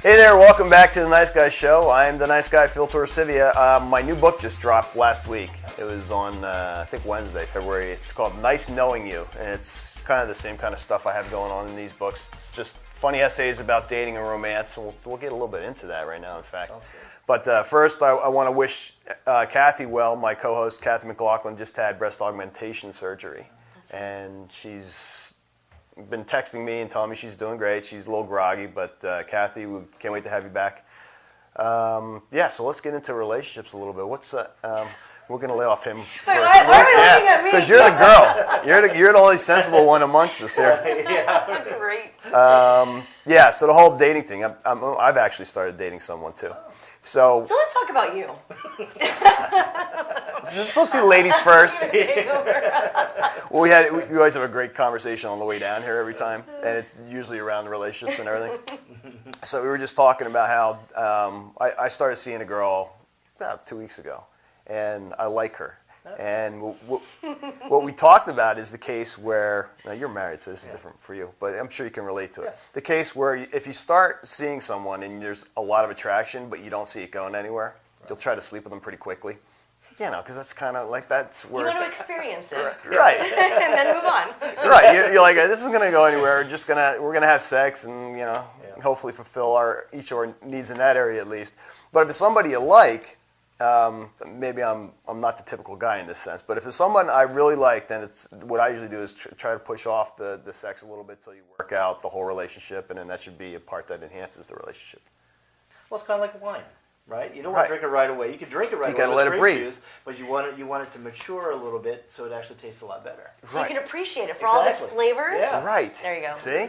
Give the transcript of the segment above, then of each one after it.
Hey there, welcome back to the Nice Guy Show. I'm the Nice Guy, Phil Torresivia. My new book just dropped last week. It was on, I think, Wednesday, February. It's called Nice Knowing You, and it's kind of the same kind of stuff I have going on in these books. It's just funny essays about dating and romance, and we'll get a little bit into that right now, in fact. But first, I want to wish Kathy well. My co-host, Kathy McLaughlin, just had breast augmentation surgery, and she's been texting me and telling me she's doing great. She's a little groggy, but Kathy, we can't wait to have you back. Yeah, so let's get into relationships a little bit. We're going to lay off him first. Why are we looking at me? Because you're the girl. You're the only sensible one amongst us here. Yeah, great. Yeah, so the whole dating thing. I've actually started dating someone too. So let's talk about you. Is it supposed to be ladies first? Well, we always have a great conversation on the way down here every time, and it's usually around relationships and everything. So we were just talking about how I started seeing a girl about 2 weeks ago, and I like her. And what we talked about is the case where, now you're married, so this is different for you, but I'm sure you can relate to it. The case where if you start seeing someone and there's a lot of attraction, but you don't see it going anywhere, you'll try to sleep with them pretty quickly. You know, because that's kind of like that's where you want to experience it, right? And then move on. Right, you're like, this isn't going to go anywhere. We're gonna have sex and hopefully fulfill each of our needs in that area at least. But if it's somebody you like, maybe I'm not the typical guy in this sense. But if it's someone I really like, then what I usually do is try to push off the sex a little bit till you work out the whole relationship, and then that should be a part that enhances the relationship. Well, it's kind of like wine. Right? You don't want to drink it right away. You can drink it right away. You got to let it breathe. Juice, but you want it to mature a little bit so it actually tastes a lot better. So you can appreciate it for all of its flavors. Yeah. Right. There you go. See?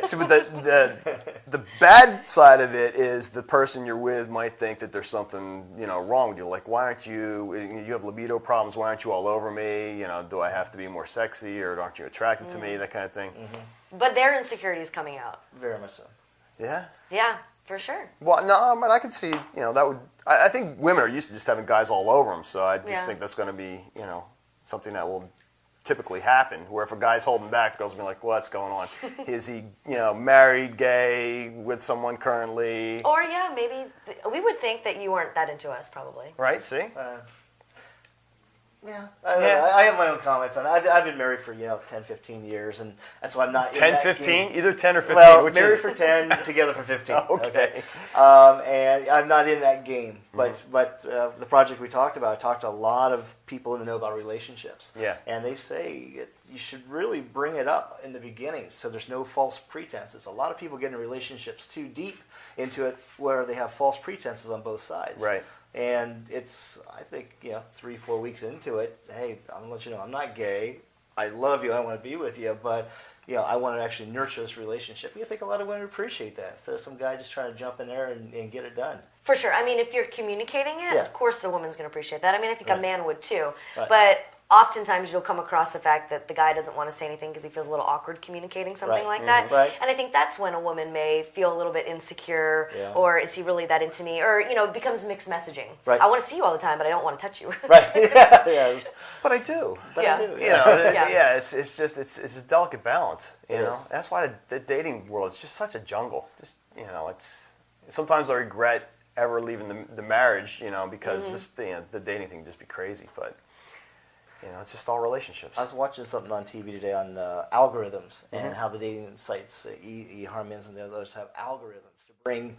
See, but the bad side of it is the person you're with might think that there's something wrong with you. Like, why aren't you have libido problems? Why aren't you all over me? Do I have to be more sexy, or aren't you attracted to me? That kind of thing. Mm-hmm. But their insecurities coming out. Very much so. Yeah. Yeah. For sure. Well, no, but I could see, that would. I think women are used to just having guys all over them, so I just think that's going to be, something that will typically happen. Where if a guy's holding back, the girls will be like, "What's going on? Is he, married, gay, with someone currently?" Or maybe we would think that you weren't that into us, probably. Right? See. Yeah, I have my own comments on it. I've been married for 10, 15 years, and that's why I'm not 10, 15, either 10 or 15. Well, married for 10, together for 15. Okay. And I'm not in that game, but the project we talked about, I talked to a lot of people who know about relationships. Yeah. And they say you should really bring it up in the beginning, so there's no false pretenses. A lot of people get in relationships too deep into it, where they have false pretenses on both sides. Right. And it's, I think, 3-4 weeks into it, hey, I'm going to let you know, I'm not gay. I love you. I want to be with you. But, I want to actually nurture this relationship. I think a lot of women appreciate that, instead of some guy just trying to jump in there and get it done. For sure. I mean, if you're communicating it, of course the woman's going to appreciate that. I mean, I think a man would too. Right. But oftentimes you'll come across the fact that the guy doesn't want to say anything because he feels a little awkward communicating something like that. Right. And I think that's when a woman may feel a little bit insecure, or is he really that into me? Or, it becomes mixed messaging. Right. I want to see you all the time, but I don't want to touch you. Right. Yeah. But I do. I do. It's just it's a delicate balance. You know, that's why the dating world is just such a jungle. Just it's sometimes I regret ever leaving the marriage. Because the dating thing can just be crazy, but. It's just all relationships. I was watching something on TV today on algorithms and how the dating sites, eHarmony and some of the others, have algorithms to bring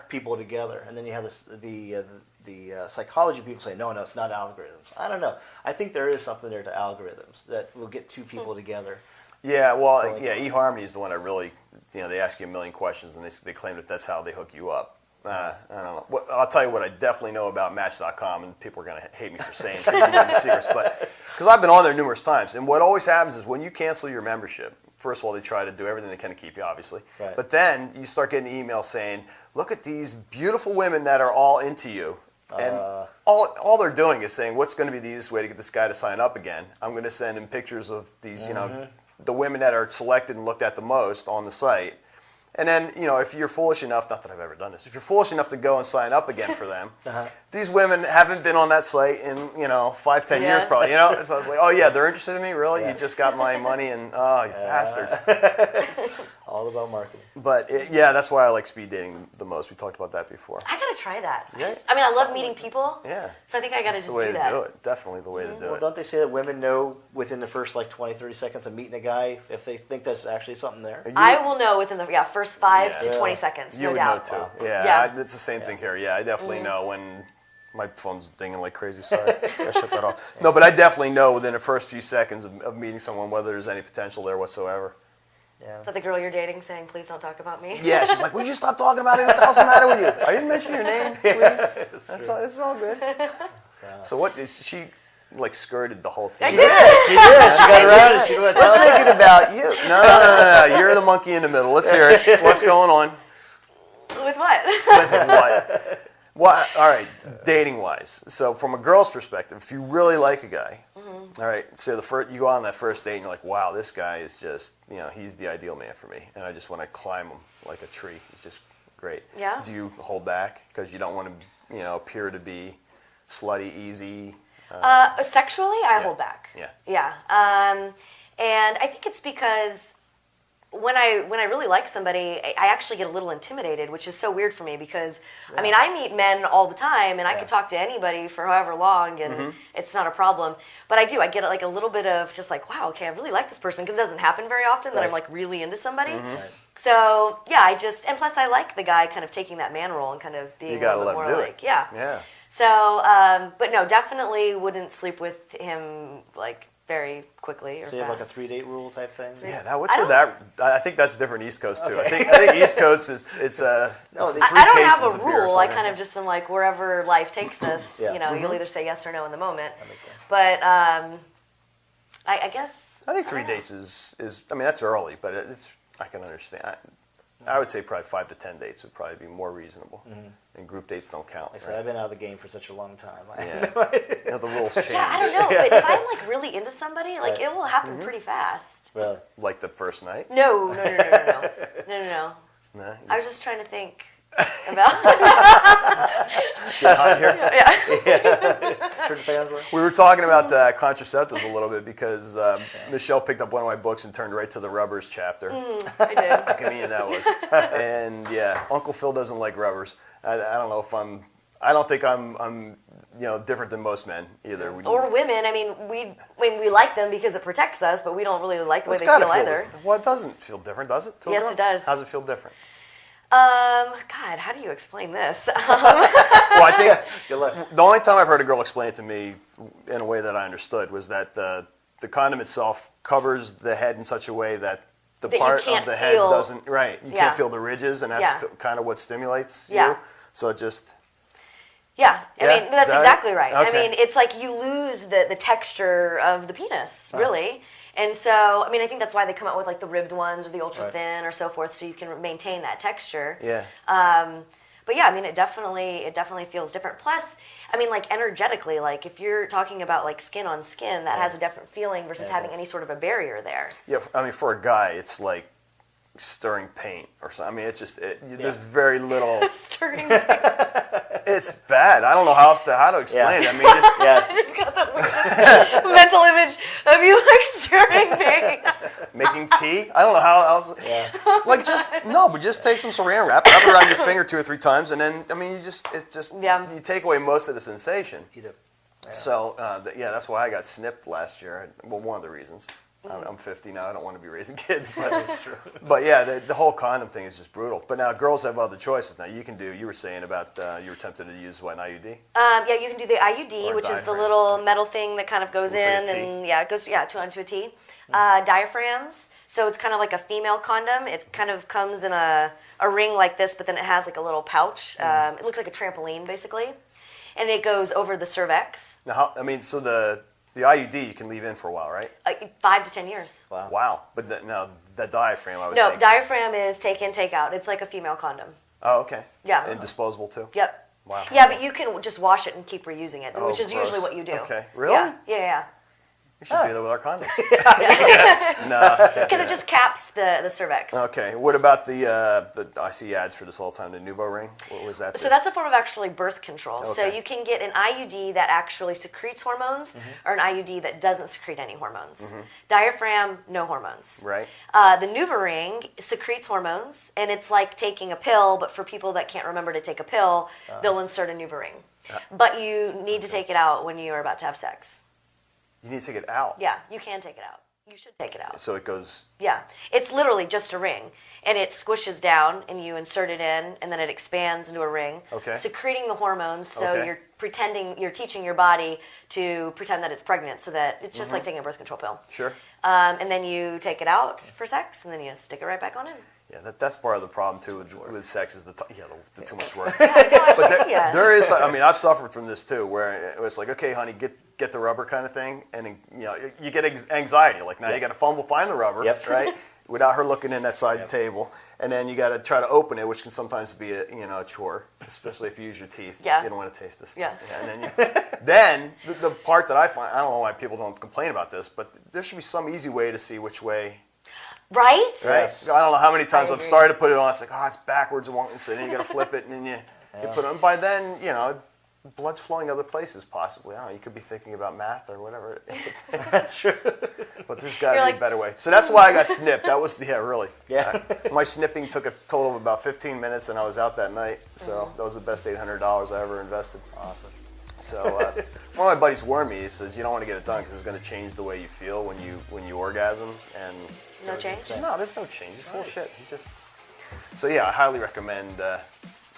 people together. And then you have the psychology people say, no, it's not algorithms. I don't know. I think there is something there to algorithms that will get two people together. Yeah, well, eHarmony is the one that really, they ask you a million questions and they claim that that's how they hook you up. I don't know. I'll tell you what I definitely know about Match.com, and people are going to hate me for saying the secrets, but because I've been on there numerous times, and what always happens is when you cancel your membership, first of all, they try to do everything they can to keep you, obviously, but then you start getting emails saying, look at these beautiful women that are all into you, and all they're doing is saying, what's going to be the easiest way to get this guy to sign up again? I'm going to send him pictures of these, the women that are selected and looked at the most on the site. And then, if you're foolish enough, not that I've ever done this, if you're foolish enough to go and sign up again for them, these women haven't been on that site in, 5-10 years probably, So I was like, oh yeah, they're interested in me? Really? You just got my money and, you bastards. All about marketing. But yeah, that's why I like speed dating the most. We talked about that before. I gotta try that. Yeah. I mean, I love meeting people. Yeah. So I think I gotta That's just the way do to that. do it. Definitely the way to do Well, it. don't they say that women know within the first like 20, 30 seconds of meeting a guy if they think there's actually something there? I will know within the first 5 Yeah. to 20 seconds, You no would doubt. know too. Yeah, Yeah. it's the same thing here. Yeah, I definitely know when my phone's dinging like crazy. Sorry, I shut that off. No, but I definitely know within the first few seconds of meeting someone whether there's any potential there whatsoever. Yeah. Is that the girl you're dating saying, please don't talk about me? Yeah, she's like, will you stop talking about it? What the hell's the matter with you? I didn't mention your name, sweetie. That's all, it's all good. So what is she like skirted the whole thing? She did. She got around it. She didn't want to Let's tell make it about you. No. You're the monkey in the middle. Let's hear it. What's going on? With what? With what? Well, all right, dating-wise. So from a girl's perspective, if you really like a guy, all right, so you go on that first date and you're like, wow, this guy is just, he's the ideal man for me, and I just want to climb him like a tree. He's just great. Yeah. Do you hold back because you don't want to, appear to be slutty, easy? Sexually, I hold back. Yeah. Yeah. And I think it's because when I really like somebody, I actually get a little intimidated, which is so weird for me because, I mean, I meet men all the time and I could talk to anybody for however long and it's not a problem. But I get like a little bit of just like, wow, okay, I really like this person because it doesn't happen very often that I'm like really into somebody. Right. So, yeah, and plus I like the guy kind of taking that man role and kind of being You gotta a little let bit him more do like, it. yeah. Yeah. So, but no, definitely wouldn't sleep with him like very quickly or So you have like a fast. 3-date rule type thing? Yeah, now what's with that? I think that's different East Coast too. I think East Coast is it's No, it's I- three I don't cases have of a beer or rule. I something. kind of just am like wherever life takes us. Yeah. You'll either say yes or no in the moment. That makes sense. But I guess I think 3 don't know. dates is I mean that's early, but it's I can understand. I would say probably 5 to 10 dates would probably be more reasonable, and group dates don't count. Like I said, I've been out of the game for such a long time. Yeah. The rules change. Yeah, I don't know. But if I'm like really into somebody, like it will happen pretty fast. Really? Like the first night. No. Nah, I was just trying to think about. just get hot here. For the fans, like? We were talking about contraceptives a little bit because Michelle picked up one of my books and turned right to the rubbers chapter. I did. How convenient that was. And yeah, Uncle Phil doesn't like rubbers. I don't know if I don't think I'm different than most men either. Or women. I mean, we like them because it protects us, but we don't really like the way It's they gotta feel either. Well, it doesn't feel different, does it? to a Yes, girl? it does. How's it feel different? God, how do you explain this? Well, I think Good luck. the only time I've heard a girl explain it to me in a way that I understood was that the condom itself covers the head in such a way that the That you part can't of the head feel- doesn't, right, you Yeah. can't feel the ridges, and that's Yeah. kind of what stimulates Yeah. you. So it just, Yeah, I Yeah? mean, that's Is that exactly it? right. Okay. I mean, it's like you lose the texture of the penis, really. And so, I mean, I think that's why they come out with like the ribbed ones or the ultra Right. thin or so forth, so you can maintain that texture. yeah. But yeah, I mean, it definitely feels different. Plus, I mean, like energetically, like if you're talking about like skin on skin, that has a different feeling versus Yeah, it having does. any sort of a barrier there. Yeah, I mean, for a guy, it's like stirring paint or something. I mean, it's just, there's very little, Stirring. it's bad. I don't know how to explain it. I mean, just, Yeah, I it's- just got the weirdest mental image of you like stirring paint. making tea. I don't know how else. yeah. Like but just take some saran wrap it around your finger 2 or 3 times, and then I mean, Yeah. you take away most of the sensation. You do. Yeah. So that's why I got snipped last year. Well, one of the reasons. I'm 50 now. I don't want to be raising kids, but yeah, the whole condom thing is just brutal. But now girls have other choices. Now you were saying about you were tempted to use an IUD. Yeah, you can do the IUD, Or a which is the diaphragm. little metal thing that kind of goes Looks like a in, T. and yeah, it goes onto a T. Diaphragms. So it's kind of like a female condom. It kind of comes in a ring like this, but then it has like a little pouch. It looks like a trampoline, basically, and it goes over the cervix. Now, so the IUD you can leave in for a while, right? 5 to 10 years. Wow. Wow. But now the diaphragm, I would No, think. diaphragm is take in, take out. It's like a female condom. Oh, okay. Yeah. And disposable too. Yep. Wow. Yeah, but you can just wash it and keep reusing it, Oh, which is usually gross. what you do. Okay. Really? Yeah. You should do that with our condoms. No. Because it just caps the cervix. Okay. What about the I see ads for this all the time, the Nuvo ring? What was that? So that's a form of actually birth control. So Okay. you can get an IUD that actually secretes hormones or an IUD that doesn't secrete any hormones. Diaphragm, no hormones. Right. The NuvaRing secretes hormones, and it's like taking a pill, but for people that can't remember to take a pill, they'll insert a NuvaRing. But you need to take it out when you are about to have sex. You need to take it out. Yeah, you can take it out. You should take it out. So it goes. Yeah, it's literally just a ring, and it squishes down, and you insert it in, and then it expands into a ring, Okay. secreting the hormones. So Okay. you're teaching your body to pretend that it's pregnant, so that it's just like taking a birth control pill. Sure. And then you take it out for sex, and then you stick it right back on in. Yeah, that's part of the problem too with sex is the too much work. But There is, I mean, I've suffered from this too, where it was like, okay, honey, get the rubber kind of thing, and you know, you get anxiety. Like now you got to fumble, find the rubber, Yep. right? Without her looking in that side table, and then you got to try to open it, which can sometimes be a chore, especially if you use your teeth. Yeah. You don't want to taste this. Yeah. And then the part that I find, I don't know why people don't complain about this, but there should be some easy way to see which way. Right? Right? Yes. I don't know how many times I I've agree. started to put it on. It's like, oh, it's backwards and won't. So then you got to flip it, and then you put it on. By then, blood's flowing other places possibly. I don't know. You could be thinking about math or whatever. True. But there's got to You're be like- a better way. So that's why I got snipped. That was, really. Yeah. My snipping took a total of about 15 minutes, and I was out that night. So that was the best $800 I ever invested. Awesome. So one of my buddies warned me. He says, you don't want to get it done because it's going to change the way you feel when you orgasm. And No change? no, there's no change. It's full shit. So yeah, I highly recommend,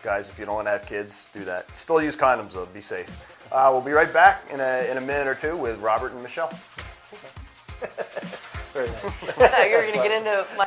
guys, if you don't want to have kids, do that. Still use condoms though. Be safe. We'll be right back in a minute or two with Robert and Michelle. Very nice. I thought you were going to get into my